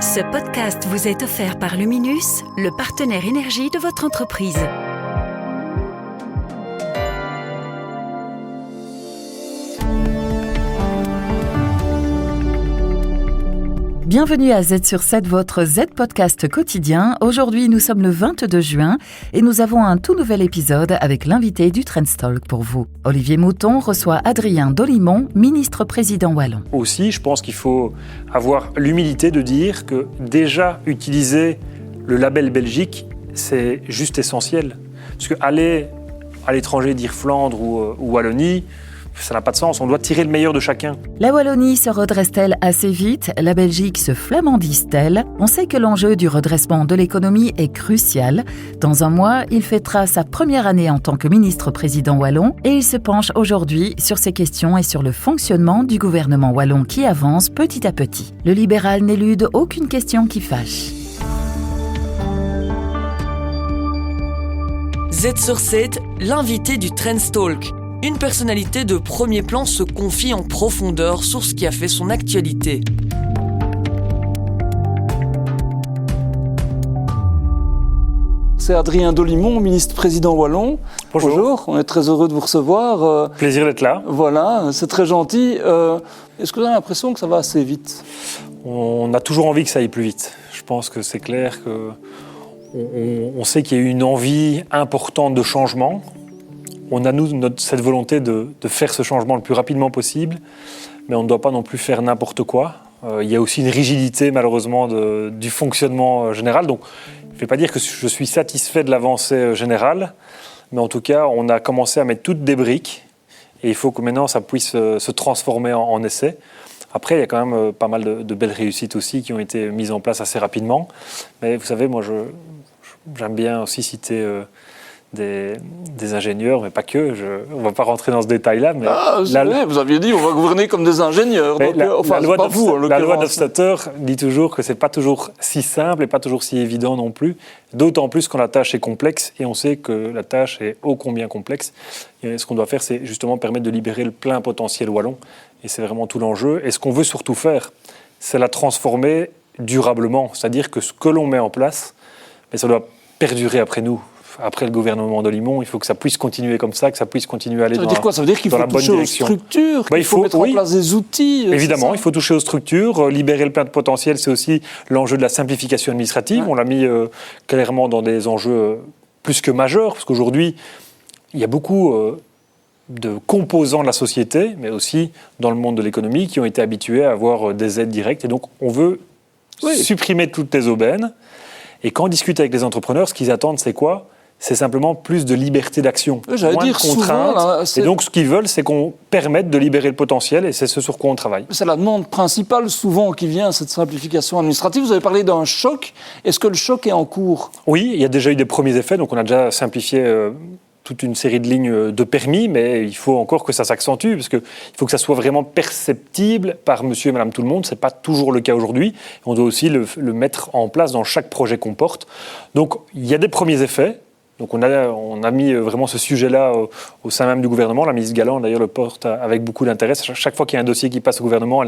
Ce podcast vous est offert par Luminus, le partenaire énergie de votre entreprise. Bienvenue à Z sur 7, votre Z-Podcast quotidien. Aujourd'hui, nous sommes le 22 juin et nous avons un tout nouvel épisode avec l'invité du Trendstalk pour vous. Olivier Mouton reçoit Adrien Dolimon, ministre-président wallon. Aussi, je pense qu'il faut avoir l'humilité de dire que déjà utiliser le label Belgique, c'est juste essentiel. Parce qu'aller à l'étranger dire Flandre ou Wallonie, ça n'a pas de sens, on doit tirer le meilleur de chacun. La Wallonie se redresse-t-elle assez vite ? La Belgique se flamandise-t-elle ? On sait que l'enjeu du redressement de l'économie est crucial. Dans un mois, il fêtera sa première année en tant que ministre-président wallon et il se penche aujourd'hui sur ces questions et sur le fonctionnement du gouvernement wallon qui avance petit à petit. Le libéral n'élude aucune question qui fâche. Z sur 7, l'invité du Trendstalk. Une personnalité de premier plan se confie en profondeur sur ce qui a fait son actualité. C'est Adrien Dolimon, ministre-président wallon. Bonjour. On est très heureux de vous recevoir. Plaisir d'être là. Voilà, c'est très gentil. Est-ce que vous avez l'impression que ça va assez vite ? On a toujours envie que ça aille plus vite. Je pense que c'est clair qu'on sait qu'il y a eu une envie importante de changement. On a, cette volonté de faire ce changement le plus rapidement possible, mais on ne doit pas non plus faire n'importe quoi. Il y a aussi une rigidité, malheureusement, du fonctionnement général. Donc, je ne vais pas dire que je suis satisfait de l'avancée générale, mais en tout cas, on a commencé à mettre toutes des briques, et il faut que maintenant, ça puisse se transformer en essai. Après, il y a quand même pas mal de belles réussites aussi qui ont été mises en place assez rapidement. Mais vous savez, moi, j'aime bien aussi citer des ingénieurs, mais pas que. On ne va pas rentrer dans ce détail-là. Mais vous aviez dit on va gouverner comme des ingénieurs. Donc, la loi d'Hofstadter dit toujours que ce n'est pas toujours si simple et pas toujours si évident non plus. D'autant plus quand la tâche est complexe, et on sait que la tâche est ô combien complexe. Et ce qu'on doit faire, c'est justement permettre de libérer le plein potentiel wallon. Et c'est vraiment tout l'enjeu. Et ce qu'on veut surtout faire, c'est la transformer durablement. C'est-à-dire que ce que l'on met en place, ça doit perdurer après nous. Après le gouvernement Dolimon, il faut que ça puisse continuer comme ça, que ça puisse continuer à aller dans la bonne direction. Ça veut dire qu'il faut toucher aux structures, il faut mettre en place des outils. Évidemment, il faut toucher aux structures. Libérer le plein de potentiel, c'est aussi l'enjeu de la simplification administrative. Ouais. On l'a mis clairement dans des enjeux plus que majeurs, parce qu'aujourd'hui, il y a beaucoup de composants de la société, mais aussi dans le monde de l'économie, qui ont été habitués à avoir des aides directes. Et donc, on veut supprimer toutes les aubaines. Et quand on discute avec les entrepreneurs, ce qu'ils attendent, c'est quoi ? C'est simplement plus de liberté d'action, moins de contraintes. Et donc, ce qu'ils veulent, c'est qu'on permette de libérer le potentiel, et c'est ce sur quoi on travaille. C'est la demande principale, souvent, qui vient, cette simplification administrative. Vous avez parlé d'un choc. Est-ce que le choc est en cours ? Oui, il y a déjà eu des premiers effets. Donc, on a déjà simplifié toute une série de lignes de permis, mais il faut encore que ça s'accentue, parce qu'il faut que ça soit vraiment perceptible par monsieur et madame tout le monde. Ce n'est pas toujours le cas aujourd'hui. On doit aussi le mettre en place dans chaque projet qu'on porte. Donc, il y a des premiers effets. Donc on a mis vraiment ce sujet-là au sein même du gouvernement. La ministre Galland, d'ailleurs, le porte avec beaucoup d'intérêt. Chaque fois qu'il y a un dossier qui passe au gouvernement,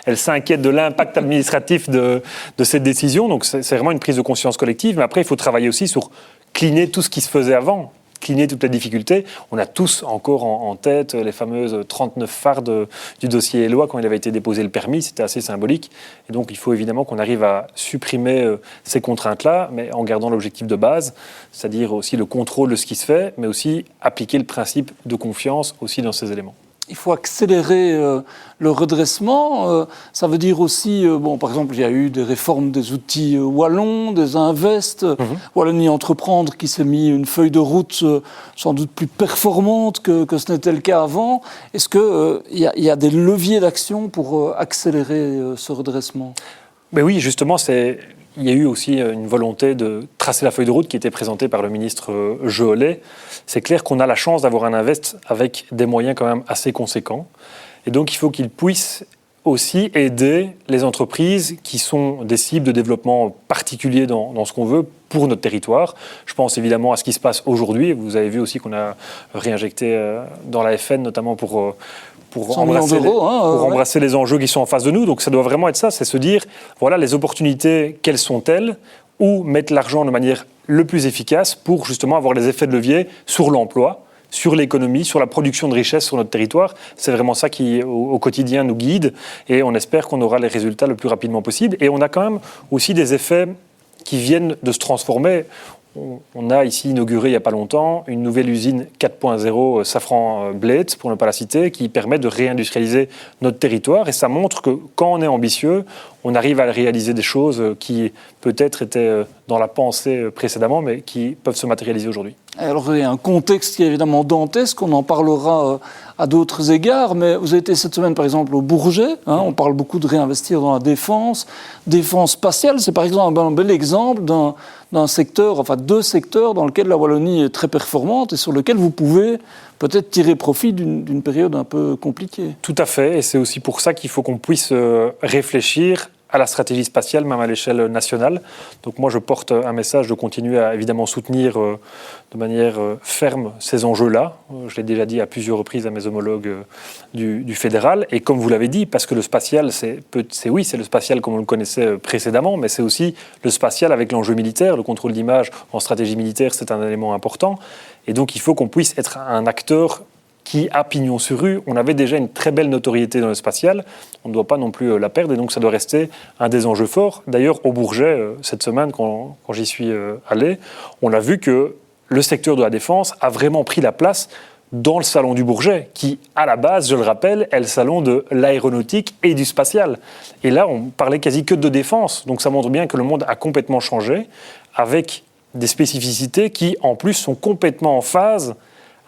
elle s'inquiète de l'impact administratif de cette décision. Donc c'est vraiment une prise de conscience collective. Mais après, il faut travailler aussi sur cleaner tout ce qui se faisait avant, cleaner toutes les difficultés. On a tous encore en tête les fameuses 39 phares du dossier Éloi quand il avait été déposé le permis. C'était assez symbolique. Et donc, il faut évidemment qu'on arrive à supprimer ces contraintes-là, mais en gardant l'objectif de base, c'est-à-dire aussi le contrôle de ce qui se fait, mais aussi appliquer le principe de confiance aussi dans ces éléments. Il faut accélérer le redressement. Ça veut dire aussi, par exemple, il y a eu des réformes des outils wallons, des Invest, Wallonie Entreprendre qui s'est mis une feuille de route sans doute plus performante que ce n'était le cas avant. Est-ce qu'il y a des leviers d'action pour accélérer ce redressement ? Mais oui, justement, il y a eu aussi une volonté de tracer la feuille de route qui était présentée par le ministre Joly. C'est clair qu'on a la chance d'avoir un Invest avec des moyens quand même assez conséquents. Et donc, il faut qu'il puisse aussi aider les entreprises qui sont des cibles de développement particuliers dans ce qu'on veut pour notre territoire. Je pense évidemment à ce qui se passe aujourd'hui. Vous avez vu aussi qu'on a réinjecté dans la FN, notamment pour pour 100 millions d'euros, embrasser les enjeux qui sont en face de nous. Donc ça doit vraiment être ça, c'est se dire, voilà, les opportunités, quelles sont-elles, où mettre l'argent de manière le plus efficace pour justement avoir les effets de levier sur l'emploi, sur l'économie, sur la production de richesses sur notre territoire. C'est vraiment ça qui, au quotidien, nous guide et on espère qu'on aura les résultats le plus rapidement possible. Et on a quand même aussi des effets qui viennent de se transformer. On a ici inauguré il n'y a pas longtemps une nouvelle usine 4.0 Safran Blades, pour ne pas la citer, qui permet de réindustrialiser notre territoire. Et ça montre que quand on est ambitieux, on arrive à réaliser des choses qui peut-être étaient dans la pensée précédemment, mais qui peuvent se matérialiser aujourd'hui. Alors il y a un contexte qui est évidemment dantesque, on en parlera à d'autres égards, mais vous avez été cette semaine par exemple au Bourget, on parle beaucoup de réinvestir dans la défense spatiale, c'est par exemple un bel exemple d'un secteur, enfin deux secteurs dans lesquels la Wallonie est très performante et sur lesquels vous pouvez peut-être tirer profit d'une période un peu compliquée. Tout à fait, et c'est aussi pour ça qu'il faut qu'on puisse réfléchir à la stratégie spatiale, même à l'échelle nationale. Donc moi, je porte un message de continuer à évidemment soutenir de manière ferme ces enjeux-là. Je l'ai déjà dit à plusieurs reprises à mes homologues du fédéral. Et comme vous l'avez dit, parce que le spatial, c'est le spatial comme on le connaissait précédemment, mais c'est aussi le spatial avec l'enjeu militaire. Le contrôle d'image en stratégie militaire, c'est un élément important. Et donc, il faut qu'on puisse être un acteur qui a pignon sur rue. On avait déjà une très belle notoriété dans le spatial. On ne doit pas non plus la perdre et donc ça doit rester un des enjeux forts. D'ailleurs, au Bourget, cette semaine, quand j'y suis allé, on a vu que le secteur de la défense a vraiment pris la place dans le salon du Bourget, qui, à la base, je le rappelle, est le salon de l'aéronautique et du spatial. Et là, on parlait quasi que de défense. Donc ça montre bien que le monde a complètement changé, avec des spécificités qui, en plus, sont complètement en phase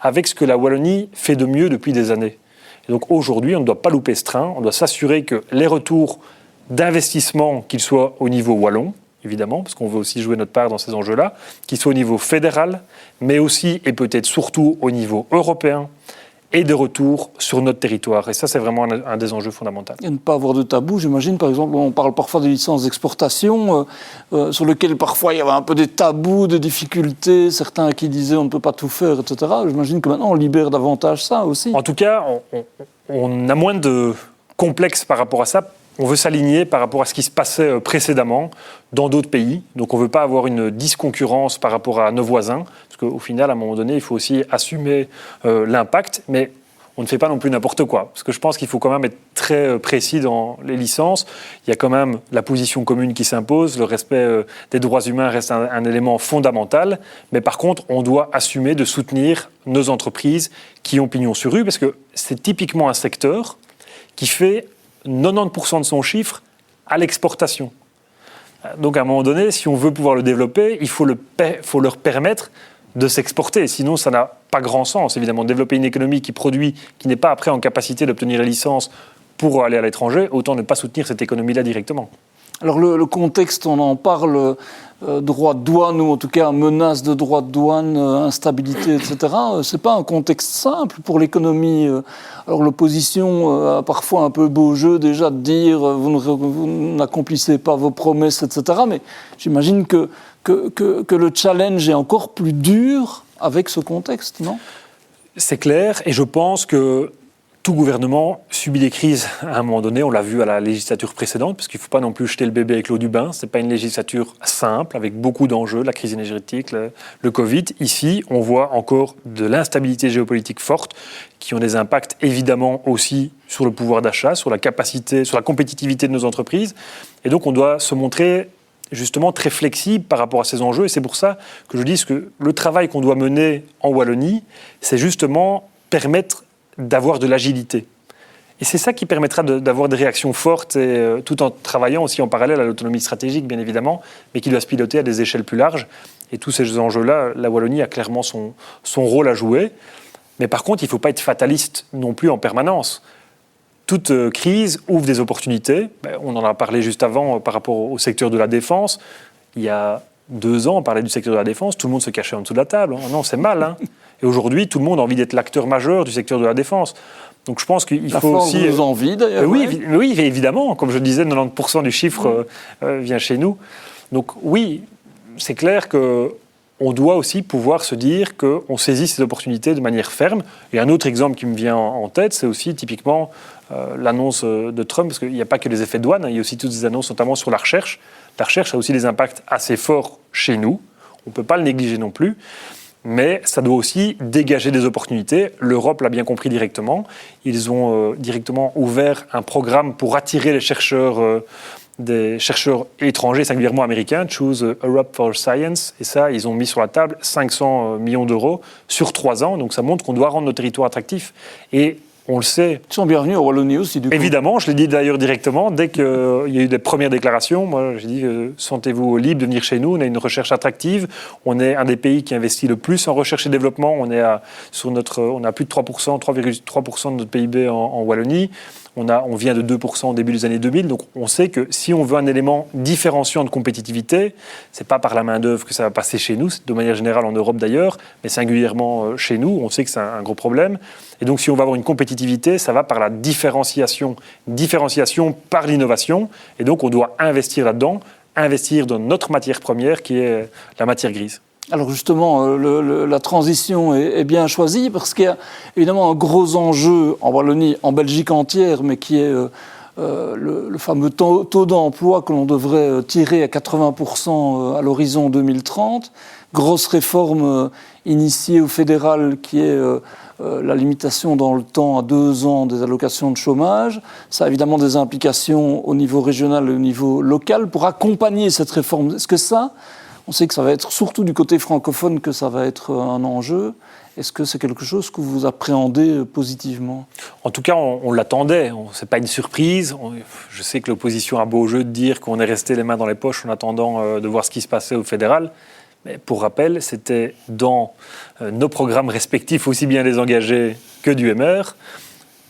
avec ce que la Wallonie fait de mieux depuis des années. Et donc aujourd'hui, on ne doit pas louper ce train, on doit s'assurer que les retours d'investissement, qu'ils soient au niveau wallon, évidemment, parce qu'on veut aussi jouer notre part dans ces enjeux-là, qu'ils soient au niveau fédéral, mais aussi et peut-être surtout au niveau européen, et de retour sur notre territoire. Et ça, c'est vraiment un des enjeux fondamentaux. Et ne pas avoir de tabou, j'imagine, par exemple, on parle parfois des licences d'exportation, sur lesquelles parfois il y avait un peu des tabous, des difficultés, certains qui disaient on ne peut pas tout faire, etc. J'imagine que maintenant on libère davantage ça aussi. En tout cas, on a moins de complexes par rapport à ça. On veut s'aligner par rapport à ce qui se passait précédemment dans d'autres pays. Donc on ne veut pas avoir une disconcurrence par rapport à nos voisins, parce qu'au final, à un moment donné, il faut aussi assumer l'impact, mais on ne fait pas non plus n'importe quoi. Parce que je pense qu'il faut quand même être très précis dans les licences. Il y a quand même la position commune qui s'impose, le respect des droits humains reste un élément fondamental, mais par contre, on doit assumer de soutenir nos entreprises qui ont pignon sur rue, parce que c'est typiquement un secteur qui fait 90% de son chiffre à l'exportation. Donc à un moment donné, si on veut pouvoir le développer, il faut leur permettre de s'exporter. Sinon, ça n'a pas grand sens, évidemment. Développer une économie qui produit, qui n'est pas après en capacité d'obtenir les licences pour aller à l'étranger, autant ne pas soutenir cette économie-là directement. Alors le contexte, on en parle, droit de douane, ou en tout cas menace de droit de douane, instabilité, etc. C'est pas un contexte simple pour l'économie. Alors l'opposition a parfois un peu beau jeu déjà de dire vous n'accomplissez pas vos promesses, etc. Mais j'imagine que le challenge est encore plus dur avec ce contexte, non ? C'est clair, et je pense que tout gouvernement subit des crises à un moment donné. On l'a vu à la législature précédente, parce qu'il ne faut pas non plus jeter le bébé avec l'eau du bain. Ce n'est pas une législature simple, avec beaucoup d'enjeux, la crise énergétique, le Covid. Ici, on voit encore de l'instabilité géopolitique forte, qui ont des impacts évidemment aussi sur le pouvoir d'achat, sur la capacité, sur la compétitivité de nos entreprises. Et donc, on doit se montrer justement très flexible par rapport à ces enjeux. Et c'est pour ça que je dis que le travail qu'on doit mener en Wallonie, c'est justement permettre d'avoir de l'agilité. Et c'est ça qui permettra d'avoir des réactions fortes, et, tout en travaillant aussi en parallèle à l'autonomie stratégique, bien évidemment, mais qui doit se piloter à des échelles plus larges. Et tous ces enjeux-là, la Wallonie a clairement son rôle à jouer. Mais par contre, il ne faut pas être fataliste non plus en permanence. Toute crise ouvre des opportunités. On en a parlé juste avant par rapport au secteur de la défense. Il y a 2 ans, on parlait du secteur de la défense, tout le monde se cachait en dessous de la table. Non, c'est mal, hein. Et aujourd'hui, tout le monde a envie d'être l'acteur majeur du secteur de la défense. Donc je pense qu'il faut aussi... La force nous envie, d'ailleurs. Oui, évidemment. Comme je disais, 90% du chiffre vient chez nous. Donc oui, c'est clair qu'on on doit aussi pouvoir se dire qu'on saisit ces opportunités de manière ferme. Et un autre exemple qui me vient en tête, c'est aussi typiquement l'annonce de Trump, parce qu'il n'y a pas que les effets de douane, il y a aussi toutes des annonces, notamment sur la recherche. La recherche a aussi des impacts assez forts chez nous. On ne peut pas le négliger non plus. Mais ça doit aussi dégager des opportunités. L'Europe l'a bien compris directement. Ils ont directement ouvert un programme pour attirer les chercheurs, des chercheurs étrangers, singulièrement américains, Choose Europe for Science. Et ça, ils ont mis sur la table 500 millions d'euros sur 3 ans. Donc ça montre qu'on doit rendre nos territoires attractifs. Et on le sait. Ils sont bienvenus au Wallonie aussi, du coup. Évidemment, je l'ai dit d'ailleurs directement, dès qu'il y a eu des premières déclarations, moi j'ai dit sentez-vous libre de venir chez nous, on a une recherche attractive, on est un des pays qui investit le plus en recherche et développement, on a plus de 3%, 3,3% de notre PIB en Wallonie, on vient de 2% au début des années 2000, donc on sait que si on veut un élément différenciant de compétitivité, c'est pas par la main-d'œuvre que ça va passer chez nous, c'est de manière générale en Europe d'ailleurs, mais singulièrement chez nous, on sait que c'est un gros problème. Et donc si on va avoir une compétitivité, ça va par la différenciation par l'innovation, et donc on doit investir là-dedans, investir dans notre matière première qui est la matière grise. Alors justement, la transition est bien choisie parce qu'il y a évidemment un gros enjeu en Wallonie, en Belgique entière, mais qui est le fameux taux d'emploi que l'on devrait tirer à 80% à l'horizon 2030. Grosse réforme initiée au fédéral qui est la limitation dans le temps à 2 ans des allocations de chômage. Ça a évidemment des implications au niveau régional et au niveau local pour accompagner cette réforme. Est-ce que ça... On sait que ça va être surtout du côté francophone que ça va être un enjeu. Est-ce que c'est quelque chose que vous appréhendez positivement ? En tout cas, on l'attendait. Ce n'est pas une surprise. Je sais que l'opposition a beau jeu de dire qu'on est resté les mains dans les poches en attendant de voir ce qui se passait au fédéral. Mais pour rappel, c'était dans nos programmes respectifs, aussi bien des engagés que du MR.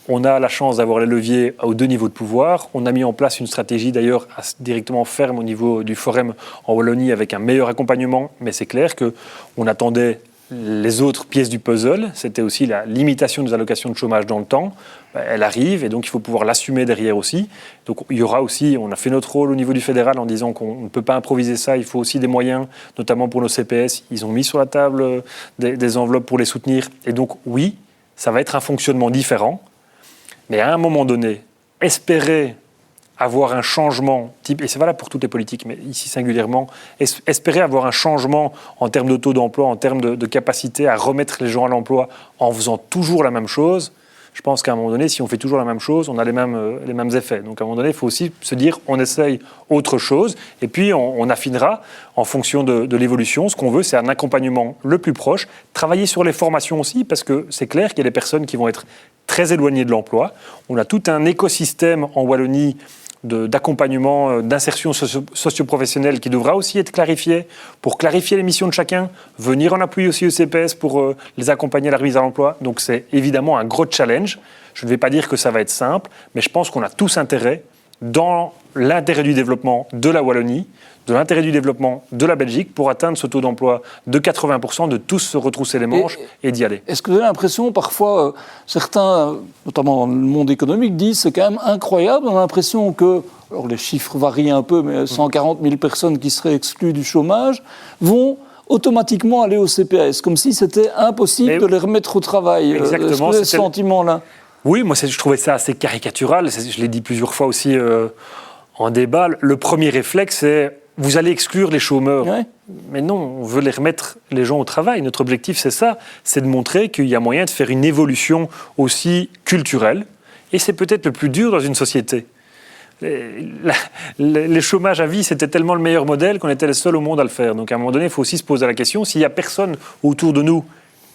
On a la chance d'avoir les leviers aux 2 niveaux de pouvoir. On a mis en place une stratégie d'ailleurs directement ferme au niveau du Forum en Wallonie avec un meilleur accompagnement. Mais c'est clair qu'on attendait les autres pièces du puzzle. C'était aussi la limitation des allocations de chômage dans le temps. Elle arrive et donc il faut pouvoir l'assumer derrière aussi. Donc il y aura aussi, on a fait notre rôle au niveau du fédéral en disant qu'on ne peut pas improviser ça. Il faut aussi des moyens, notamment pour nos CPS. Ils ont mis sur la table des enveloppes pour les soutenir. Et donc oui, ça va être un fonctionnement différent. Mais à un moment donné, espérer avoir un changement, et c'est valable pour toutes les politiques, mais ici singulièrement, espérer avoir un changement en termes de taux d'emploi, en termes de capacité à remettre les gens à l'emploi en faisant toujours la même chose, je pense qu'à un moment donné, si on fait toujours la même chose, on a les mêmes effets. Donc à un moment donné, il faut aussi se dire, on essaye autre chose, et puis on affinera en fonction de l'évolution. Ce qu'on veut, c'est un accompagnement le plus proche, travailler sur les formations aussi, parce que c'est clair qu'il y a des personnes qui vont être très éloignées de l'emploi. On a tout un écosystème en Wallonie d'accompagnement, d'insertion socio-professionnelle qui devra aussi être clarifié pour clarifier les missions de chacun, venir en appui aussi au CPS pour les accompagner à la remise à l'emploi. Donc c'est évidemment un gros challenge. Je ne vais pas dire que ça va être simple, mais je pense qu'on a tous intérêt, dans l'intérêt du développement de la Wallonie, de l'intérêt du développement de la Belgique, pour atteindre ce taux d'emploi de 80%, de tous se retrousser les manches et d'y aller. Est-ce que vous avez l'impression, parfois, certains, notamment dans le monde économique, disent c'est quand même incroyable, on a l'impression que, alors les chiffres varient un peu, mais 140 000 personnes qui seraient exclues du chômage vont automatiquement aller au CPS, comme si c'était impossible de les remettre au travail. Exactement. Est-ce que vous avez ce sentiment-là ? Oui, moi je trouvais ça assez caricatural. Je l'ai dit plusieurs fois aussi en débat. Le premier réflexe, c'est vous allez exclure les chômeurs. Ouais. Mais non, on veut les remettre les gens au travail. Notre objectif, c'est ça. C'est de montrer qu'il y a moyen de faire une évolution aussi culturelle. Et c'est peut-être le plus dur dans une société. Les chômages à vie, c'était tellement le meilleur modèle qu'on était les seuls au monde à le faire. Donc à un moment donné, il faut aussi se poser la question, s'il n'y a personne autour de nous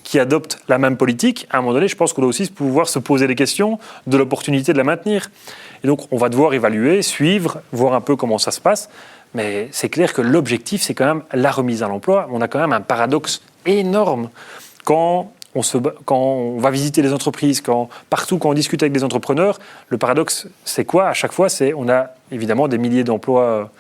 qui adopte la même politique, à un moment donné, je pense qu'on doit aussi pouvoir se poser les questions de l'opportunité de la maintenir. Et donc, on va devoir évaluer, suivre, voir un peu comment ça se passe. Mais c'est clair que l'objectif, c'est quand même la remise à l'emploi. On a quand même un paradoxe énorme quand on va visiter les entreprises, quand on discute avec des entrepreneurs. Le paradoxe, c'est quoi ? À chaque fois, c'est on a évidemment des milliers d'emplois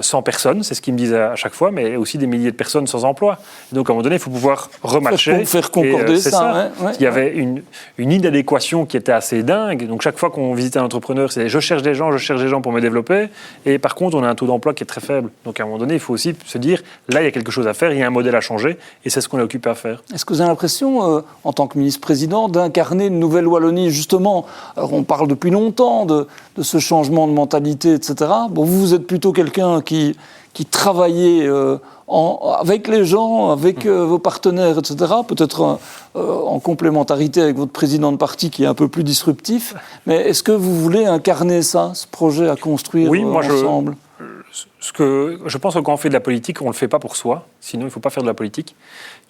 sans personne, c'est ce qu'ils me disent à chaque fois, mais aussi des milliers de personnes sans emploi. Et donc à un moment donné, il faut pouvoir rematcher. Faire concorder ça. Il y avait une inadéquation qui était assez dingue. Donc chaque fois qu'on visitait un entrepreneur, c'est je cherche des gens pour me développer. Et par contre, on a un taux d'emploi qui est très faible. Donc à un moment donné, il faut aussi se dire, là, il y a quelque chose à faire, il y a un modèle à changer, et c'est ce qu'on est occupé à faire. Est-ce que vous avez l'impression, en tant que ministre-président, d'incarner une nouvelle Wallonie, justement? Alors on parle depuis longtemps de ce changement de mentalité, etc. Bon, vous êtes plutôt quelqu'un qui travaillait avec les gens, avec vos partenaires, etc., peut-être en complémentarité avec votre président de parti qui est un peu plus disruptif. Mais est-ce que vous voulez incarner ça, ce projet à construire ensemble ? Je pense que quand on fait de la politique, on ne le fait pas pour soi, sinon il ne faut pas faire de la politique.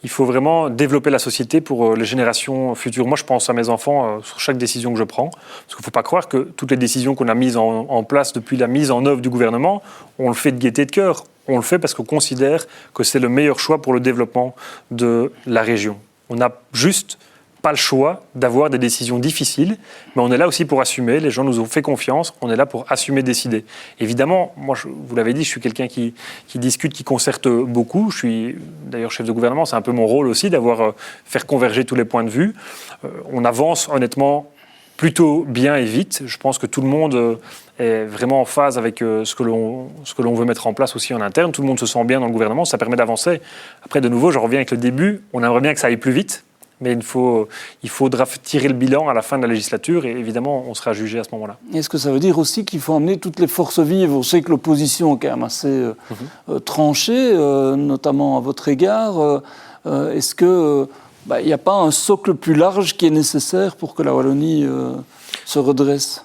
Il faut vraiment développer la société pour les générations futures. Moi, je pense à mes enfants sur chaque décision que je prends, parce qu'il ne faut pas croire que toutes les décisions qu'on a mises en place depuis la mise en œuvre du gouvernement, on le fait de gaieté de cœur. On le fait parce qu'on considère que c'est le meilleur choix pour le développement de la région. On n'a juste pas le choix d'avoir des décisions difficiles, mais on est là aussi pour assumer. Les gens nous ont fait confiance, on est là pour assumer, décider. Évidemment, moi, vous l'avez dit, je suis quelqu'un qui discute, qui concerte beaucoup. Je suis d'ailleurs chef de gouvernement, c'est un peu mon rôle aussi faire converger tous les points de vue. On avance honnêtement plutôt bien et vite. Je pense que tout le monde est vraiment en phase avec ce que l'on veut mettre en place aussi en interne. Tout le monde se sent bien dans le gouvernement, ça permet d'avancer. Après, de nouveau, je reviens avec le début. On aimerait bien que ça aille plus vite. Mais il faudra tirer le bilan à la fin de la législature et évidemment, on sera jugé à ce moment-là. Est-ce que ça veut dire aussi qu'il faut amener toutes les forces vives? On sait que l'opposition est quand même assez tranchée, notamment à votre égard. Est-ce qu'il n'y a pas un socle plus large qui est nécessaire pour que la Wallonie se redresse?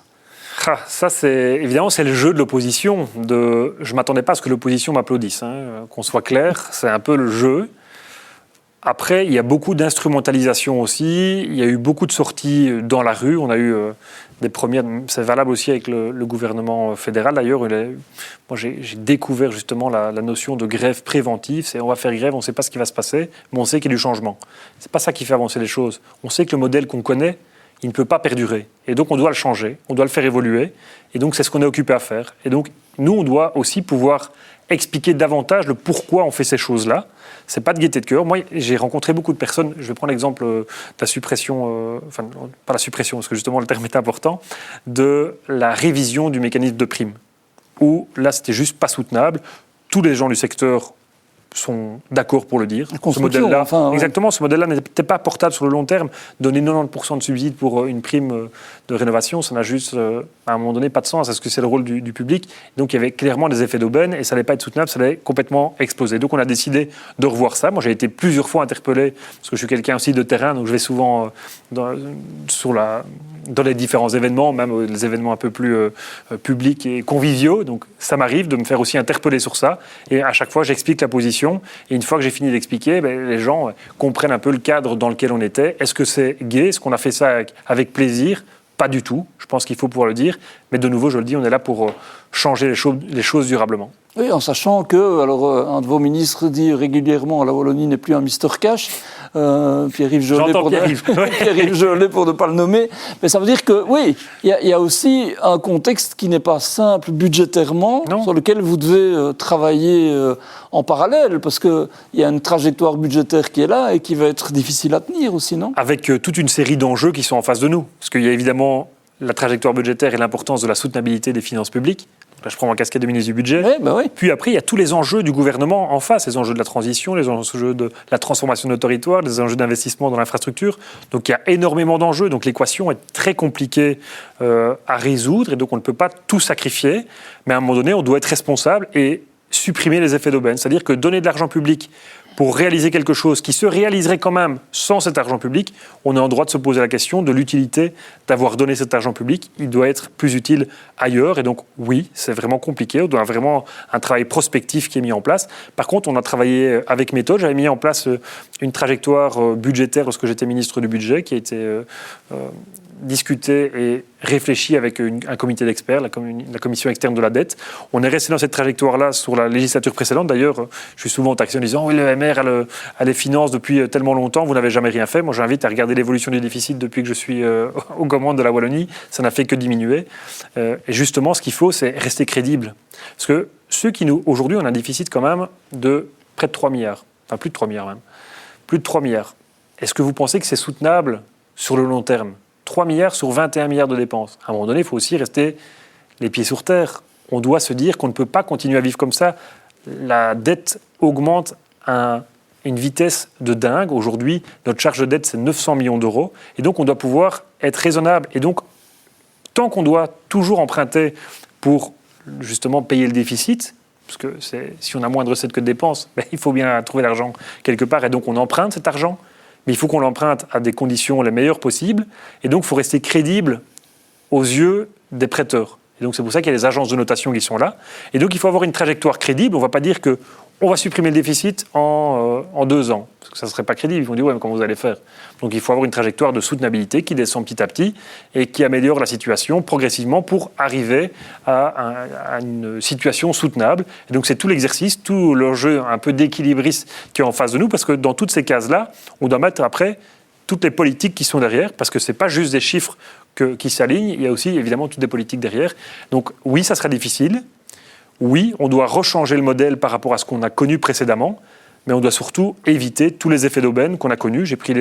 Ça, évidemment, c'est le jeu de l'opposition. Je ne m'attendais pas à ce que l'opposition m'applaudisse. Qu'on soit clair, c'est un peu le jeu. Après, il y a beaucoup d'instrumentalisation aussi. Il y a eu beaucoup de sorties dans la rue. On a eu des premières. C'est valable aussi avec le gouvernement fédéral. D'ailleurs, moi, j'ai découvert justement la notion de grève préventive. C'est on va faire grève, on ne sait pas ce qui va se passer, mais on sait qu'il y a du changement. C'est pas ça qui fait avancer les choses. On sait que le modèle qu'on connaît, il ne peut pas perdurer. Et donc, on doit le changer, on doit le faire évoluer. Et donc, c'est ce qu'on est occupé à faire. Et donc, nous, on doit aussi pouvoir expliquer davantage le pourquoi on fait ces choses-là. C'est pas de gaieté de cœur. Moi, j'ai rencontré beaucoup de personnes. Je vais prendre l'exemple de la suppression, pas la suppression, parce que justement le terme est important, de la révision du mécanisme de prime. Où là, c'était juste pas soutenable. Tous les gens du secteur sont d'accord pour le dire. Ce modèle-là, exactement, ce modèle-là n'était pas portable sur le long terme. Donner 90% de subsides pour une prime de rénovation, ça n'a juste, à un moment donné, pas de sens. Est-ce que c'est le rôle du public? Donc il y avait clairement des effets d'aubaine et ça n'allait pas être soutenable, ça allait complètement exploser. Donc on a décidé de revoir ça. Moi, j'ai été plusieurs fois interpellé, parce que je suis quelqu'un aussi de terrain, donc je vais souvent dans les différents événements, même les événements un peu plus publics et conviviaux. Donc ça m'arrive de me faire aussi interpeller sur ça. Et à chaque fois, j'explique la position. Et une fois que j'ai fini d'expliquer, les gens comprennent un peu le cadre dans lequel on était. Est-ce que c'est gai? Est-ce qu'on a fait ça avec plaisir? Pas du tout. Je pense qu'il faut pouvoir le dire. Mais de nouveau, je le dis, on est là pour changer les choses durablement. Oui, en sachant que, un de vos ministres dit régulièrement, la Wallonie n'est plus un Mr Cash. Pierre-Yves Jollet, Pierre-Yves Jollet pour ne pas le nommer. Mais ça veut dire que, oui, il y a aussi un contexte qui n'est pas simple budgétairement, sur lequel vous devez travailler en parallèle, parce qu'il y a une trajectoire budgétaire qui est là et qui va être difficile à tenir aussi, non? Avec toute une série d'enjeux qui sont en face de nous. Parce qu'il y a évidemment la trajectoire budgétaire et l'importance de la soutenabilité des finances publiques. Là, je prends ma casquette de ministre du budget. Oui. Puis après, il y a tous les enjeux du gouvernement en face, les enjeux de la transition, les enjeux de la transformation de nos territoires, les enjeux d'investissement dans l'infrastructure. Donc il y a énormément d'enjeux. Donc l'équation est très compliquée à résoudre et donc on ne peut pas tout sacrifier. Mais à un moment donné, on doit être responsable et supprimer les effets d'aubaine. C'est-à-dire que donner de l'argent public pour réaliser quelque chose qui se réaliserait quand même sans cet argent public, on est en droit de se poser la question de l'utilité d'avoir donné cet argent public. Il doit être plus utile ailleurs. Et donc, oui, c'est vraiment compliqué. On doit vraiment un travail prospectif qui est mis en place. Par contre, on a travaillé avec méthode. J'avais mis en place une trajectoire budgétaire lorsque j'étais ministre du budget qui a été discutée et réfléchi avec un comité d'experts, la commission externe de la dette. On est resté dans cette trajectoire-là sur la législature précédente. D'ailleurs, je suis souvent taxé en disant « Oui, le MR a les finances depuis tellement longtemps, vous n'avez jamais rien fait ». Moi, j'invite à regarder l'évolution du déficit depuis que je suis aux commandes de la Wallonie. Ça n'a fait que diminuer. Et justement, ce qu'il faut, c'est rester crédible. Parce que aujourd'hui, on a un déficit quand même de près de 3 milliards. Enfin, plus de 3 milliards même. Plus de 3 milliards. Est-ce que vous pensez que c'est soutenable sur le long terme ? 3 milliards sur 21 milliards de dépenses. À un moment donné, il faut aussi rester les pieds sur terre. On doit se dire qu'on ne peut pas continuer à vivre comme ça. La dette augmente à une vitesse de dingue. Aujourd'hui, notre charge de dette, c'est 900 millions d'euros. Et donc, on doit pouvoir être raisonnable. Et donc, tant qu'on doit toujours emprunter pour justement payer le déficit, parce que si on a moins de recettes que de dépenses, il faut bien trouver l'argent quelque part. Et donc, on emprunte cet argent. Mais il faut qu'on l'emprunte à des conditions les meilleures possibles. Et donc, il faut rester crédible aux yeux des prêteurs. Et donc, c'est pour ça qu'il y a les agences de notation qui sont là. Et donc, il faut avoir une trajectoire crédible. On ne va pas dire qu'on va supprimer le déficit en 2 ans. Parce que ça ne serait pas crédible. Ils vont dire, ouais, mais comment vous allez faire ? Donc, il faut avoir une trajectoire de soutenabilité qui descend petit à petit et qui améliore la situation progressivement pour arriver à une situation soutenable. Et donc, c'est tout l'exercice, tout l'enjeu un peu d'équilibriste qui est en face de nous. Parce que dans toutes ces cases-là, on doit mettre après toutes les politiques qui sont derrière. Parce que ce n'est pas juste des chiffres qui s'alignent. Il y a aussi, évidemment, toutes des politiques derrière. Donc, oui, ça sera difficile. Oui, on doit rechanger le modèle par rapport à ce qu'on a connu précédemment, mais on doit surtout éviter tous les effets d'aubaine qu'on a connus. J'ai pris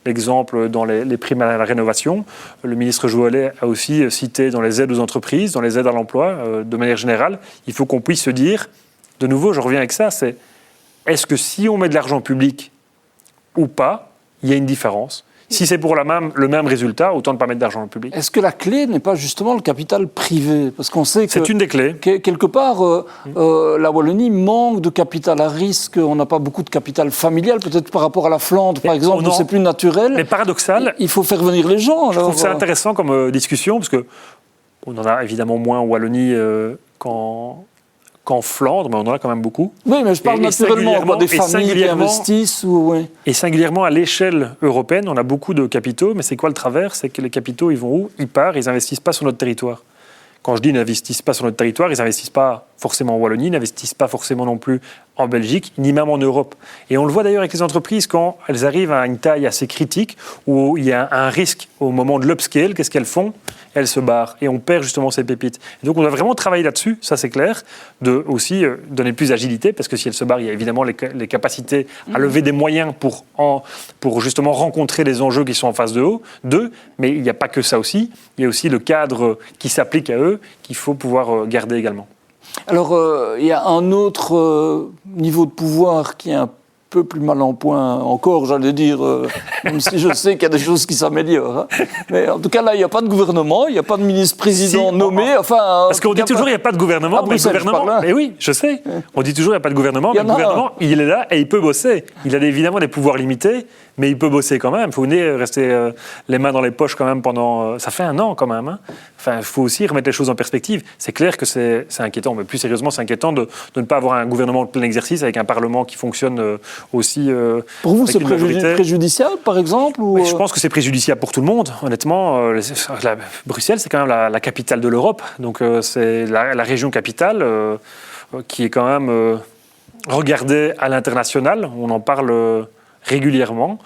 l'exemple dans les primes à la rénovation. Le ministre Joelet a aussi cité dans les aides aux entreprises, dans les aides à l'emploi, de manière générale. Il faut qu'on puisse se dire, de nouveau, je reviens avec ça, c'est est-ce que si on met de l'argent public ou pas, il y a une différence ? Si c'est pour le même résultat, autant ne pas mettre d'argent dans le public. Est-ce que la clé n'est pas justement le capital privé ? Parce qu'on sait que c'est une des clés. Quelque part, la Wallonie manque de capital à risque. On n'a pas beaucoup de capital familial, peut-être par rapport à la Flandre, par exemple, où c'est plus naturel. Mais paradoxal. Il faut faire venir les gens. Je trouve ça intéressant comme discussion, parce qu'on en a évidemment moins en Wallonie qu'en Flandre, mais on en a quand même beaucoup. Oui, mais je parle naturellement des familles qui investissent. Et singulièrement à l'échelle européenne, on a beaucoup de capitaux, mais c'est quoi le travers ? C'est que les capitaux, ils vont où ? Ils partent, ils n'investissent pas sur notre territoire. Quand je dis n'investissent pas sur notre territoire, ils n'investissent pas forcément en Wallonie, n'investissent pas forcément non plus en Belgique, ni même en Europe. Et on le voit d'ailleurs avec les entreprises, quand elles arrivent à une taille assez critique, où il y a un risque au moment de l'upscale, qu'est-ce qu'elles font ? Elles se barrent et on perd justement ces pépites. Et donc on doit vraiment travailler là-dessus, ça c'est clair, de aussi donner plus d'agilité, parce que si elles se barrent, il y a évidemment les capacités à lever des moyens pour justement rencontrer les enjeux qui sont en face d'eux, mais il n'y a pas que ça aussi, il y a aussi le cadre qui s'applique à eux qu'il faut pouvoir garder également. Alors, il y a un autre niveau de pouvoir qui est un peu plus mal en point encore, j'allais dire, même si je sais qu'il y a des choses qui s'améliorent. Hein. Mais en tout cas, là, il n'y a pas de gouvernement, il n'y a pas de ministre-président nommé. Enfin, parce qu'on dit toujours qu'il n'y a pas de gouvernement, mais le gouvernement... Mais oui, je sais. On dit toujours qu'il n'y a pas de gouvernement, mais le gouvernement, il est là et il peut bosser. Il a évidemment des pouvoirs limités, mais il peut bosser quand même. Il faut rester les mains dans les poches quand même pendant... Ça fait 1 an quand même. Hein. Enfin, il faut aussi remettre les choses en perspective. C'est clair que c'est inquiétant, mais plus sérieusement, c'est inquiétant de ne pas avoir un gouvernement de plein exercice avec un Parlement qui fonctionne aussi... Pour vous, c'est préjudiciable, par exemple ou... Je pense que c'est préjudiciable pour tout le monde. Honnêtement, Bruxelles, c'est quand même la capitale de l'Europe. Donc, c'est la région capitale qui est quand même regardée à l'international. On en parle régulièrement.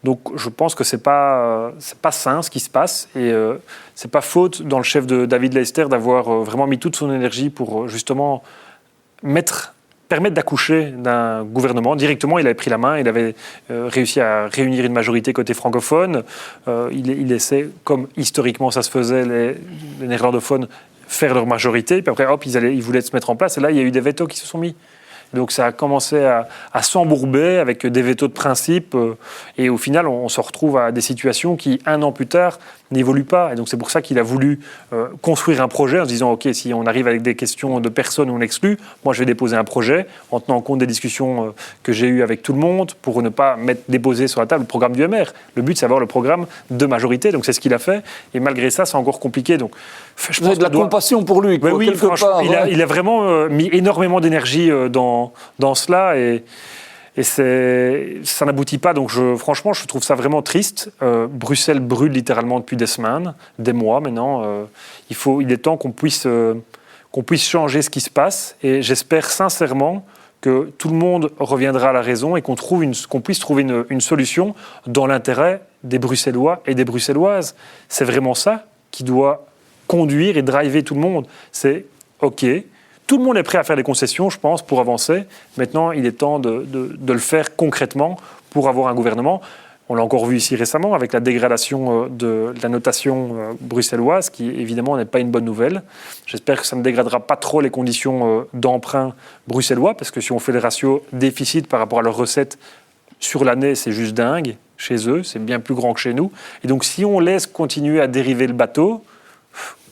Donc, je pense que c'est pas sain ce qui se passe. Et c'est pas faute dans le chef de David Leyster d'avoir vraiment mis toute son énergie pour justement permettre d'accoucher d'un gouvernement. Directement, il avait pris la main, il avait réussi à réunir une majorité côté francophone. Il laissait, comme historiquement ça se faisait, les néerlandophones faire leur majorité. Puis après, hop, ils voulaient se mettre en place. Et là, il y a eu des vétos qui se sont mis. Donc ça a commencé à s'embourber avec des vétos de principe. Et au final, on se retrouve à des situations qui, 1 an plus tard, n'évoluent pas. Et donc c'est pour ça qu'il a voulu construire un projet en se disant « Ok, si on arrive avec des questions de personnes où on exclut, moi je vais déposer un projet en tenant compte des discussions que j'ai eues avec tout le monde pour ne pas déposer sur la table le programme du MR. Le but, c'est d'avoir le programme de majorité. Donc c'est ce qu'il a fait. Et malgré ça, c'est encore compliqué. Donc, vous avez de la compassion pour lui, quoi, quelque part. Il a vraiment mis énormément d'énergie dans cela. Et Et ça n'aboutit pas. Donc franchement, je trouve ça vraiment triste. Bruxelles brûle littéralement depuis des semaines, des mois maintenant. Il est temps qu'on puisse changer ce qui se passe. Et j'espère sincèrement que tout le monde reviendra à la raison et qu'on puisse trouver une solution dans l'intérêt des Bruxellois et des Bruxelloises. C'est vraiment ça qui doit conduire et driver tout le monde. C'est OK. Tout le monde est prêt à faire des concessions, je pense, pour avancer. Maintenant, il est temps de le faire concrètement pour avoir un gouvernement. On l'a encore vu ici récemment avec la dégradation de la notation bruxelloise, qui évidemment n'est pas une bonne nouvelle. J'espère que ça ne dégradera pas trop les conditions d'emprunt bruxellois, parce que si on fait le ratio déficit par rapport à leurs recettes sur l'année, c'est juste dingue chez eux, c'est bien plus grand que chez nous. Et donc si on laisse continuer à dériver le bateau,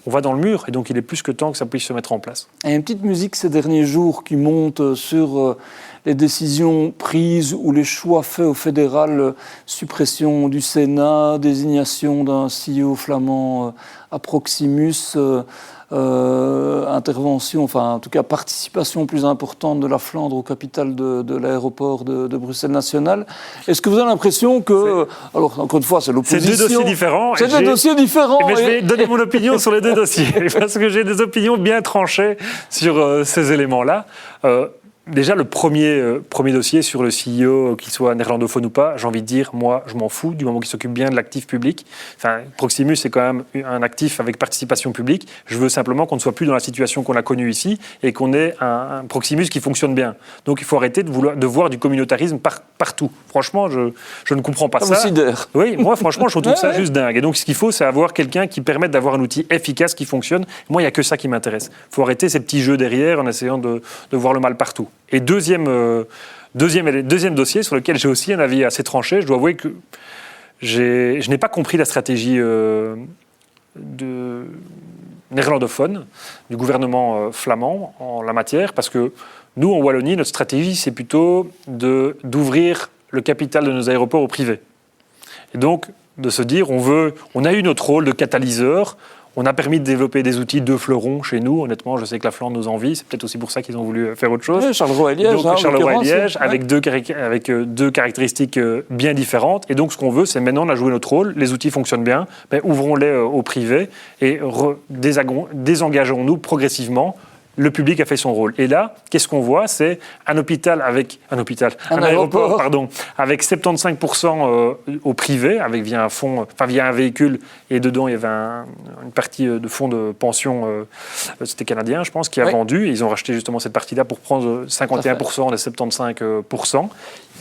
on va dans le mur, et donc il est plus que temps que ça puisse se mettre en place. Il y a une petite musique ces derniers jours qui monte sur les décisions prises ou les choix faits au fédéral, suppression du Sénat, désignation d'un CEO flamand à Proximus, intervention, enfin en tout cas participation plus importante de la Flandre au capital de l'aéroport de Bruxelles National. Est-ce que vous avez l'impression que, alors encore une fois c'est l'opposition... C'est deux dossiers différents. C'est deux dossiers différents. Mais je vais donner mon opinion sur les deux dossiers, parce que j'ai des opinions bien tranchées sur ces éléments-là. Déjà, le premier dossier sur le CEO, qu'il soit néerlandophone ou pas, j'ai envie de dire, moi, je m'en fous, du moment qu'il s'occupe bien de l'actif public. Enfin, Proximus, c'est quand même un actif avec participation publique. Je veux simplement qu'on ne soit plus dans la situation qu'on a connue ici et qu'on ait un Proximus qui fonctionne bien. Donc, il faut arrêter de voir du communautarisme partout. Franchement, je ne comprends pas ça. Ça vous sidère. Oui, moi, franchement, je trouve ça juste dingue. Et donc, ce qu'il faut, c'est avoir quelqu'un qui permette d'avoir un outil efficace qui fonctionne. Moi, il n'y a que ça qui m'intéresse. Il faut arrêter ces petits jeux derrière en essayant de voir le mal partout. Et deuxième dossier sur lequel j'ai aussi un avis assez tranché, je dois avouer que je n'ai pas compris la stratégie néerlandophone du gouvernement flamand en la matière, parce que nous, en Wallonie, notre stratégie, c'est plutôt d'ouvrir le capital de nos aéroports au privé. Et donc, de se dire, on a eu notre rôle de catalyseur. On a permis de développer des outils de fleurons chez nous. Honnêtement, je sais que la Flandre nous envie. C'est peut-être aussi pour ça qu'ils ont voulu faire autre chose. Oui, Charleroi et Liège. Donc, Charleroi et Liège, avec deux caractéristiques bien différentes. Et donc, ce qu'on veut, c'est maintenant, on a joué notre rôle. Les outils fonctionnent bien. Ben, ouvrons-les au privé et désengageons-nous progressivement. Le public a fait son rôle. Et là, qu'est-ce qu'on voit ? C'est un aéroport avec 75% au privé, via un véhicule, et dedans il y avait une partie de fonds de pension, c'était canadien, je pense, qui a vendu. Et ils ont racheté justement cette partie-là pour prendre 51% des 75%.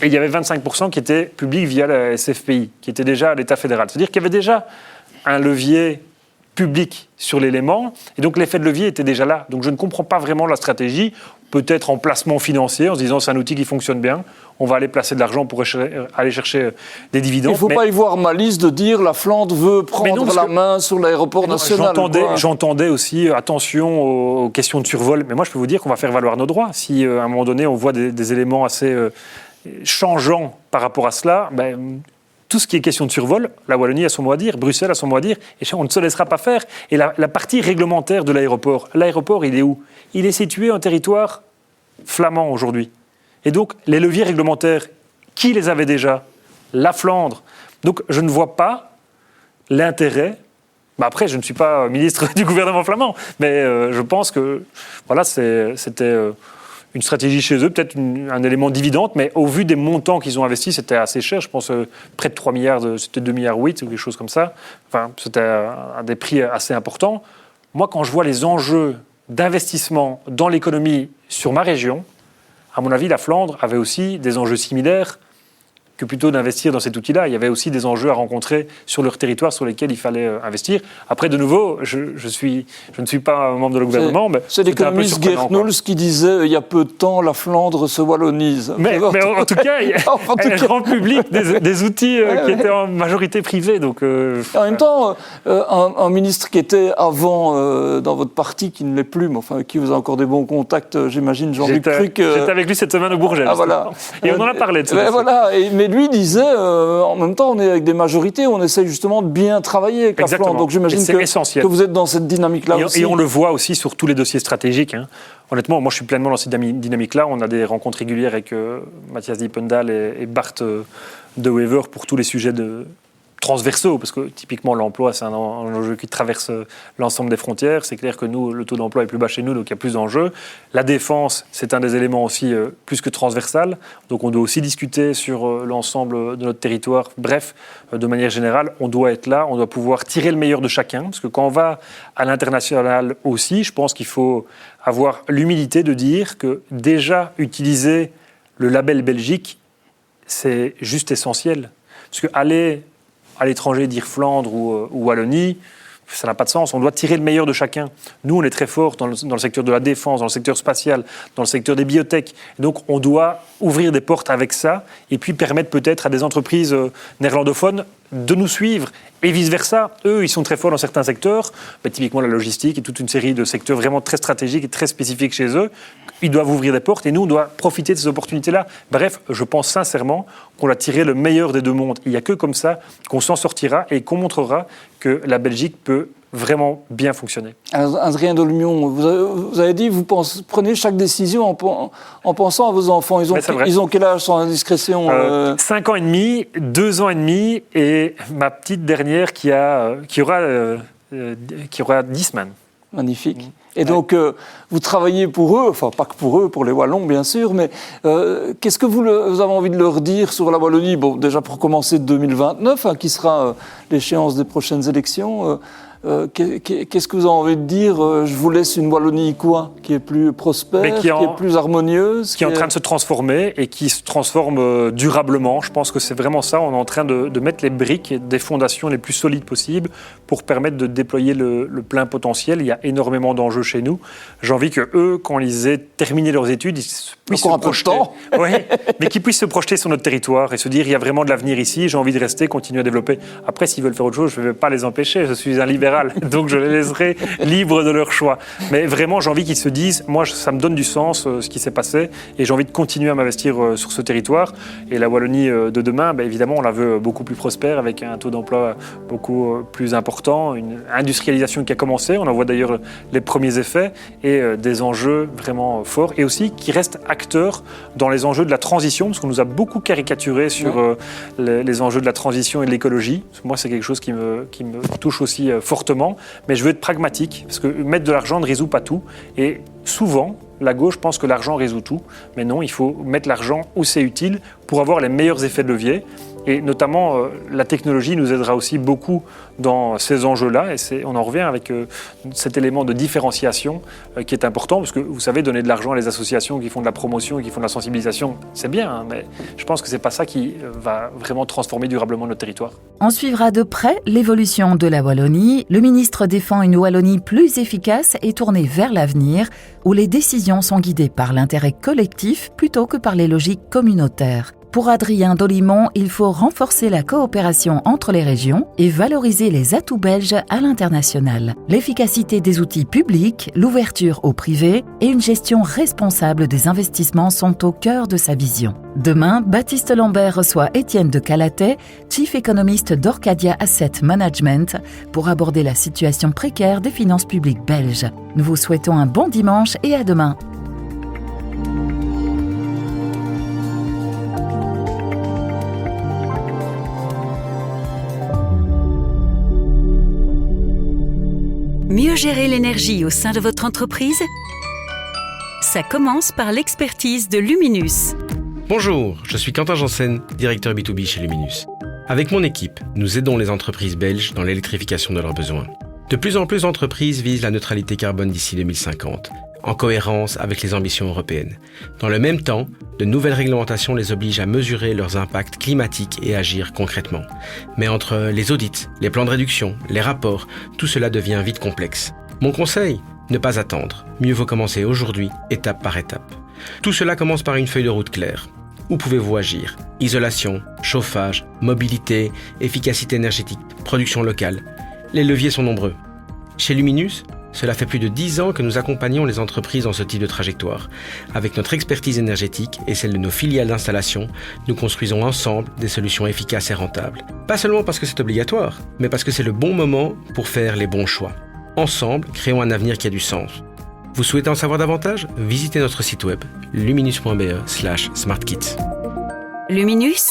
Et il y avait 25% qui étaient publics via la SFPI, qui était déjà à l'État fédéral. C'est-à-dire qu'il y avait déjà un levier public sur l'élément, et donc l'effet de levier était déjà là. Donc je ne comprends pas vraiment la stratégie, peut-être en placement financier, en se disant c'est un outil qui fonctionne bien, on va aller placer de l'argent pour aller chercher des dividendes. Il ne faut pas y voir malice de dire la Flandre veut prendre la main sur l'aéroport national. J'entendais aussi, attention aux questions de survol, mais moi je peux vous dire qu'on va faire valoir nos droits. Si à un moment donné on voit des éléments assez changeants par rapport à cela, tout ce qui est question de survol, la Wallonie a son mot à dire, Bruxelles a son mot à dire, et on ne se laissera pas faire. Et la partie réglementaire de l'aéroport, il est où ? Il est situé en territoire flamand aujourd'hui. Et donc, les leviers réglementaires, qui les avait déjà ? La Flandre. Donc, je ne vois pas l'intérêt. Après, je ne suis pas ministre du gouvernement flamand, mais je pense que c'était une stratégie chez eux, peut-être un élément dividende, mais au vu des montants qu'ils ont investis, c'était assez cher. Je pense près de 3 milliards, c'était 2,8 milliards ou quelque chose comme ça. Enfin, c'était à des prix assez importants. Moi, quand je vois les enjeux d'investissement dans l'économie sur ma région, à mon avis, la Flandre avait aussi des enjeux similaires que plutôt d'investir dans cet outil-là. Il y avait aussi des enjeux à rencontrer sur leur territoire sur lesquels il fallait investir. Après, de nouveau, je ne suis pas membre de le gouvernement, mais c'est l'économiste Geert Noels qui disait il y a peu de temps, la Flandre se wallonise. Mais en tout cas, elle rend public des outils qui étaient en majorité privés. Donc, en même temps, un ministre qui était avant dans votre parti, qui ne l'est plus, mais enfin, qui vous a encore des bons contacts, j'imagine, Jean-Luc Cruc. J'étais avec lui cette semaine au Bourget. Voilà. Et on en a parlé de ça. Voilà, mais Mais lui disait, en même temps, on est avec des majorités, on essaie justement de bien travailler avec la Flandre. Donc j'imagine que vous êtes dans cette dynamique-là aussi. Et on le voit aussi sur tous les dossiers stratégiques. Hein. Honnêtement, moi je suis pleinement dans cette dynamique-là. On a des rencontres régulières avec Mathias Diependahl et Bart de Wever pour tous les sujets transversaux, parce que typiquement l'emploi c'est un enjeu qui traverse l'ensemble des frontières. C'est clair que nous, le taux d'emploi est plus bas chez nous, donc il y a plus d'enjeux. La défense, c'est un des éléments aussi plus que transversal, donc on doit aussi discuter sur l'ensemble de notre territoire. Bref, de manière générale, on doit être là, on doit pouvoir tirer le meilleur de chacun, parce que quand on va à l'international aussi, je pense qu'il faut avoir l'humilité de dire que déjà utiliser le label Belgique, c'est juste essentiel. Parce qu'aller à l'étranger, dire Flandre ou Wallonie, ça n'a pas de sens. On doit tirer le meilleur de chacun. Nous, on est très forts dans le secteur de la défense, dans le secteur spatial, dans le secteur des biotech. Donc, on doit ouvrir des portes avec ça et puis permettre peut-être à des entreprises néerlandophones de nous suivre et vice-versa. Eux, ils sont très forts dans certains secteurs, typiquement la logistique et toute une série de secteurs vraiment très stratégiques et très spécifiques chez eux. Ils doivent ouvrir des portes et nous, on doit profiter de ces opportunités-là. Bref, je pense sincèrement qu'on a tiré le meilleur des deux mondes. Il n'y a que comme ça qu'on s'en sortira et qu'on montrera que la Belgique peut vraiment bien fonctionner. Adrien Dolmion, vous avez dit, vous prenez chaque décision en pensant à vos enfants. Ils ont quel âge sans indiscrétion 5 ans et demi, 2 ans et demi et ma petite dernière qui aura 10 semaines. Magnifique. Et donc, vous travaillez pour eux, enfin pas que pour eux, pour les Wallons bien sûr, mais qu'est-ce que vous avez envie de leur dire sur la Wallonie ? Bon, déjà pour commencer 2029, qui sera l'échéance des prochaines élections. Qu'est-ce que vous avez envie de dire ? Je vous laisse une Wallonie quoi ? Qui est plus prospère, qui est plus harmonieuse, qui est en train de se transformer et qui se transforme durablement. Je pense que c'est vraiment ça. On est en train de mettre les briques et des fondations les plus solides possibles pour permettre de déployer le plein potentiel. Il y a énormément d'enjeux chez nous. J'ai envie que eux, quand ils aient terminé leurs études, ils puissent se projeter. Oui, mais qu'ils puissent se projeter sur notre territoire et se dire il y a vraiment de l'avenir ici. J'ai envie de rester, continuer à développer. Après, s'ils veulent faire autre chose, je ne vais pas les empêcher. Je suis un libéral. Donc je les laisserai libres de leur choix. Mais vraiment, j'ai envie qu'ils se disent, moi, ça me donne du sens, ce qui s'est passé, et j'ai envie de continuer à m'investir sur ce territoire. Et la Wallonie de demain, évidemment, on la veut beaucoup plus prospère, avec un taux d'emploi beaucoup plus important, une industrialisation qui a commencé, on en voit d'ailleurs les premiers effets, et des enjeux vraiment forts, et aussi qui restent acteurs dans les enjeux de la transition, parce qu'on nous a beaucoup caricaturé sur les enjeux de la transition et de l'écologie. Moi, c'est quelque chose qui me touche aussi fortement. Mais je veux être pragmatique, parce que mettre de l'argent ne résout pas tout. Et souvent, la gauche pense que l'argent résout tout. Mais non, il faut mettre l'argent où c'est utile pour avoir les meilleurs effets de levier. Et notamment, la technologie nous aidera aussi beaucoup dans ces enjeux-là. Et on en revient avec cet élément de différenciation qui est important. Parce que, vous savez, donner de l'argent à les associations qui font de la promotion et qui font de la sensibilisation, c'est bien. Hein, mais je pense que ce n'est pas ça qui va vraiment transformer durablement notre territoire. On suivra de près l'évolution de la Wallonie. Le ministre défend une Wallonie plus efficace et tournée vers l'avenir, où les décisions sont guidées par l'intérêt collectif plutôt que par les logiques communautaires. Pour Adrien Dolimon, il faut renforcer la coopération entre les régions et valoriser les atouts belges à l'international. L'efficacité des outils publics, l'ouverture au privé et une gestion responsable des investissements sont au cœur de sa vision. Demain, Baptiste Lambert reçoit Étienne de Calatet, Chief Economist d'Orcadia Asset Management, pour aborder la situation précaire des finances publiques belges. Nous vous souhaitons un bon dimanche et à demain. Mieux gérer l'énergie au sein de votre entreprise ? Ça commence par l'expertise de Luminus. Bonjour, je suis Quentin Janssen, directeur B2B chez Luminus. Avec mon équipe, nous aidons les entreprises belges dans l'électrification de leurs besoins. De plus en plus d'entreprises visent la neutralité carbone d'ici 2050, en cohérence avec les ambitions européennes. Dans le même temps, de nouvelles réglementations les obligent à mesurer leurs impacts climatiques et agir concrètement. Mais entre les audits, les plans de réduction, les rapports, tout cela devient vite complexe. Mon conseil ? Ne pas attendre. Mieux vaut commencer aujourd'hui, étape par étape. Tout cela commence par une feuille de route claire. Où pouvez-vous agir ? Isolation, chauffage, mobilité, efficacité énergétique, production locale. Les leviers sont nombreux. Chez Luminus, Cela fait plus de 10 ans que nous accompagnons les entreprises dans ce type de trajectoire. Avec notre expertise énergétique et celle de nos filiales d'installation, nous construisons ensemble des solutions efficaces et rentables. Pas seulement parce que c'est obligatoire, mais parce que c'est le bon moment pour faire les bons choix. Ensemble, créons un avenir qui a du sens. Vous souhaitez en savoir davantage ? Visitez notre site web luminus.be/smartkit. Luminus ?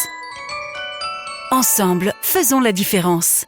Ensemble, faisons la différence.